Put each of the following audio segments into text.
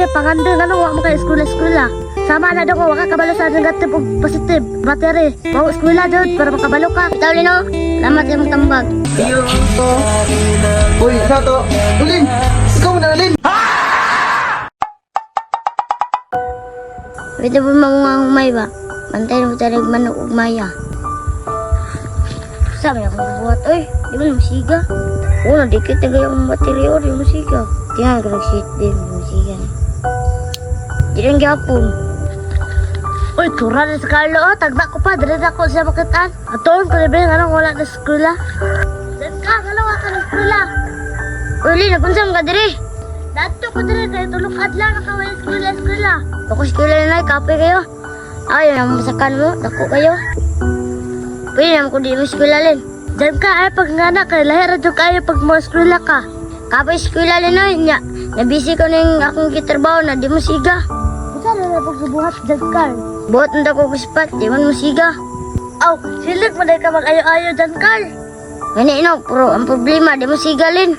kay pangandeng ano wa mo kay eskwela. Sama na daw ko waka kabalo sa negative ug positive. Battery. Mao eskwela jud para makabalo ka. Bitaw lino. Salamat sa imong tambag. Iyo to. Uy, sa to. Ulin. Ikaw na Lin. Pwede ba mangungay ba? Bantayan mo tayo manok ug maya. Sabi akong bubuhat, oy, di ba musiga? Una, dikit na gayong material yung musiga. Tingnan ko nag-shit din yung musiga. Di rin gyapon. Uy, tura na sa Carlo, oh, tagda ko pa, dali na ako siya makitaan. Atoon ko na ba yung anong wala na sa eskwela? Dan ka, galawa ka na sa eskwela. Uy, Lin, napunsam ka diri. Dato ko diri, kaya tulong adla na ka may eskwela. Ako eskwela na kape kayo. Ayaw na masakan mo, dako kayo. Pwede naman kung di mo eskwela Lin. Diyan ka ay pag nga kay lahir radyo kayo pag mo eskwela ka. Kapag eskwela Lin ay niya. Nabisi ko na akong kitrabaho na di mo siga. Saan na pagbubuhat dyan ka? Buhat na ako kuspat, di man mo siga. Aw, silik mo na ka mag-ayo-ayo dyan ka. Gani ino, pero ang problema di mo siga Lin.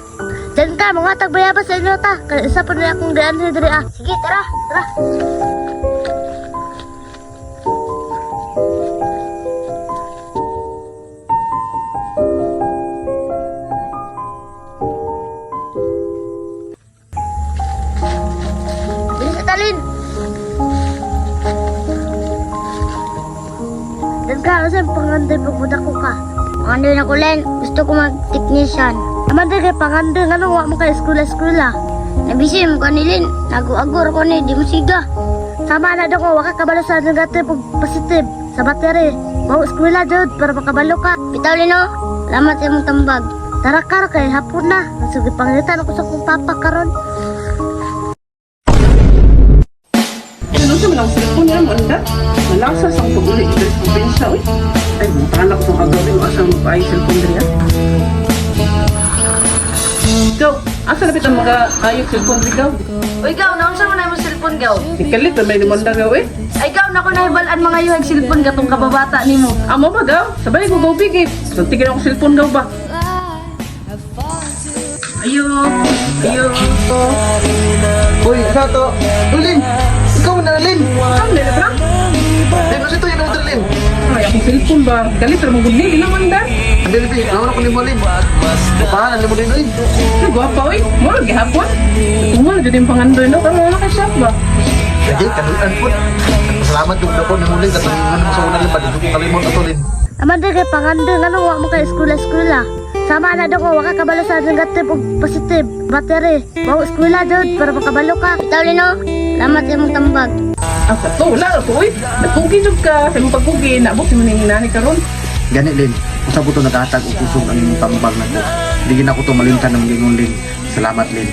Dyan ka, mga tagbayabas sa inyo ta. Kaya isa pa na akong daan diri ah. Sige, tara, tara. Talin. Dan ka, kasi panganday pagbudak ko ka. Panganday na ko, Len. Gusto ko mag-technician. Amanday kay panganday, ano, wak mo kay eskwela. Nabisi mo ka ni Len. Nagu-agur ko ni, di mo siga. Sama na daw ko, waka kabalo sa negative ug positive. Sa battery. Mau eskwela jud para makabalo ka. Bitaw Lino, salamat sa imong tambag. Tara ka, kay hapon na. Sige, pangitan ako sa kong papa karon. Ano sa mga cellphone niya, Manda? Malasa sa akong pag-uli ito sa probinsya, oy. Ay, buntahan ako itong agawin mo asang magpaay cellphone niya. Ikaw, asa lapit ang mga ayok cellphone niya? Uy, gaw, naunsa mo na yung cellphone, gaw? Ikalit na may lumanda gaw, eh. Ay, gaw, naku na hibalaan mga yuhag cellphone gatong kababata ni mo. Amo ba gaw? Sabay ko gaw bigit. Santigan ako cellphone gaw ba? Ayok. Uy, sa to. Ulin. Ikaw na Lin. Ang nila ba? Lin, kasi to yung Lin. Ay, akong cellphone ba? Galit na mong gudli, ilang Manda? Hindi, Lin. Ano ko ni mo Lin? Papahalan ni mo din, Lin. Ay, gwapa, oy. Mura, gihapon. Kumula, dito yung pangandoy, no? Kamo na ka-shop ba? Sige, kanulan po. Salamat yung dako ni mo Lin. Kasi yung ano sa una Lin. Pag ito kalimot ato Lin. Amanday kay pangandeng ano wa mo kay eskwela. Sama na daw ko waka kabalo sa negative ug positive. Battery. Mao eskwela jud para makabalo ka. Bitaw Lino, salamat sa imong tambag. Ang kato, wala na to, oy. Nagkugi jud ka. Sa mong pagkugi, naabot si mo ning nani karon. Gani Lin. Usap ko to nagatag o kusog ang imong tambag na to. Hindi na ko to malimtan ng gingon Lin. Salamat Lin.